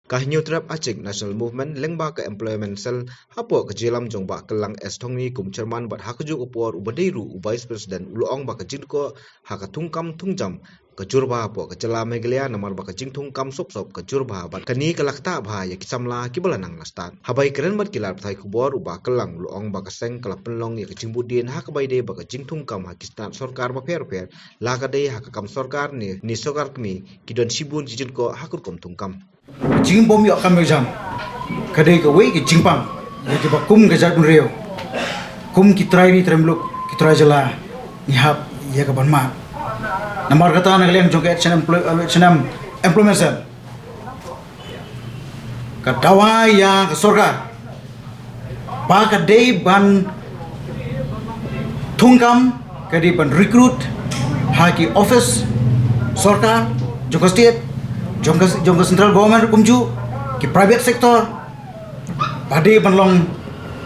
Kahinyo terap Aceh National Movement lengba ke employment cell hapo ke jelam jong ba kelang estongni kum chairman bat hakju upor ubadiru vice president uloong ba ke jingko hakatungkam tungjam ke jurba hapo ke jela megelia namar ba ke jingtungkam sop ke jurba bat kani kelakta ba ya kisamla kibalanang nastan habai keren bat kilar thai kubor uba kelang uloong ba ke seng kala penlong ya ke jingbudin hakabai de ba ke jingtungkam hakistan sorkar ba per lakade hakakam sorkar ni sorkar kmi kidon sibun jijinko hakurkom tungkam Jing bom yok kam jam kadai ka wei ki jingpang ya ki bakum ga jat bunreo kum ki trai ni tremluk ki trai jala nihap ya ka banma namar kata na galen jong ka senam employment cell ka dawa ya ka sorkar ba ka dei ban thungkam ka dei ban recruit ha ki office sorkar jong state jong central government kumju ki private sector pade banlong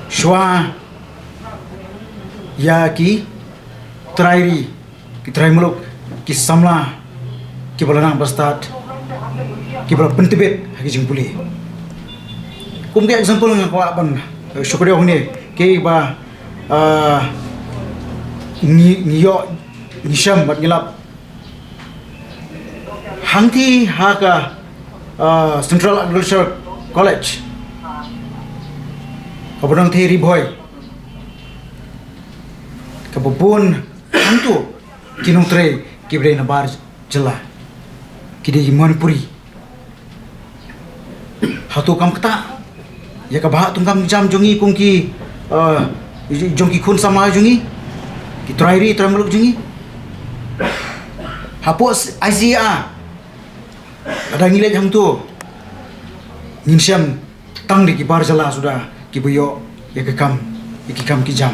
shwa ya ki trai muluk ki samla ki balanang bastat ki bala pentibet hagi jingpuli kum ke example ng kwa ban syukuryo hune ke ba niyo nisham bat ngilap Hangti haka Central Agriculture College kabarang theri boy kabupun hantu kinung tre kibre na bar jela kide Manipuri hatu kam kata ya ka bah tungkam jam jongi kungki jongki khun sama jongi ki trairi tramuluk jongi hapus ICA ada ngilai hang tu ninsyam tang di kibar jala sudah kibuyo ya kekam ki jam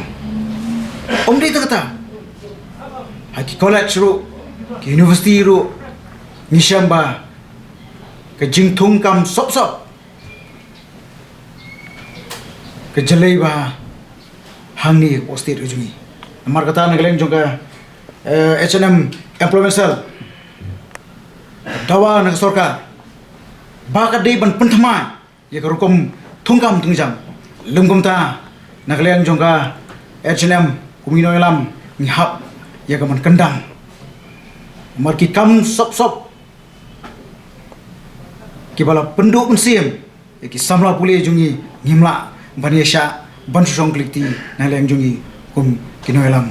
om dia kata haki college ru ki university ru ninsyam ba ke jingtung kam sop ke jelai ba hang ni posted ujungi amar kata nagaleng jongka H&M employment cell dawa nak sorkar baka dei ban pentama ya karukom thungkam tungjam lumkom ta nakalian jongka H&M kumino elam ngihap ya kaman kendang marki kam sop kibala penduk pensiem ya ki samla pule jungi ngimla banesha ban susong klikti nakalian jungi kum kino elam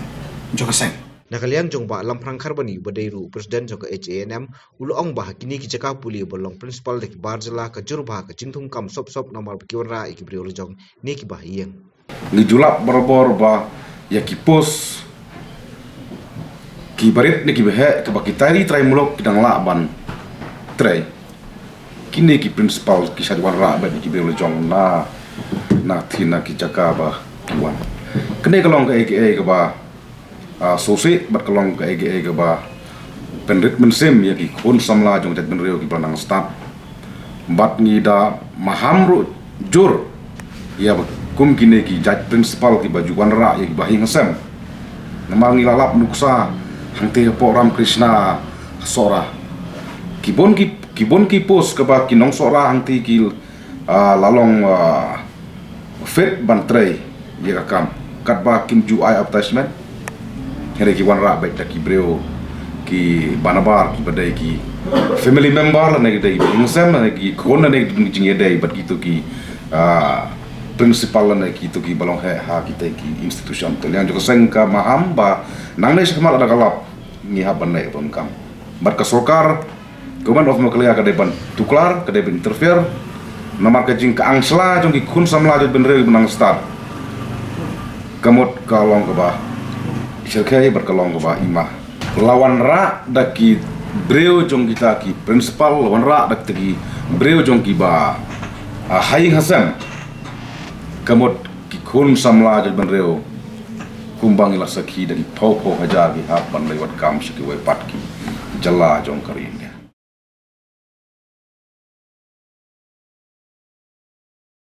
jongka seng Nakalian jong ba lamprang karbani badairu presiden jong ke HANM uloong bah kini ki jaka puli bolong principal de barjala ke jurba ke jingtung kam sop namar kiwara ikibri jong ni ki bah yeng ni julap berbor ba ya ki pos ki barit ni ki behe ke ba kitari trai mulok kidang laban trai kini ki principal ki sadwan ra ba ki bri jong na thina ki jaka ba kiwan kene kalong ke ba sosi berkelong ke ege ba penrit mensem ya ki khun samla jong tet benreo ki planang start bat ni da mahamru jur ya kum kine ki judge principal ki baju wanra ya ki bahing sem namang ilalap nuksa hangte po ram krishna sora kibon ki pos ke ba kinong sora hangti ki lalong fet bantrei ya kam kat ba kim ju ai advertisement here ki wanra baik taki breo ki banabar ki badai ki family member la negi dai insam la negi kona negi jinge dai bat gitu ki principal la negi to ki balong ha kita ki institution to yang joko sengka maham ba nang nei sakmal ada kalap ni ha banai ton kam bat ka sorkar government of Malaysia ka dai ban tuklar ka dai ban interfere namar ka jing ka angsla jong ki khun samla jot ben re benang start kamot kalong ka ba Syarkai berkelong ke bah imah lawan ra daki breu jong kita ki principal lawan ra daki breu jong ki ba haing hasam kamot ki khun samla jal benreo kumbang ila sakhi dari pau hajar ki hapan lewat kam syaki wai pat ki jalla jong karin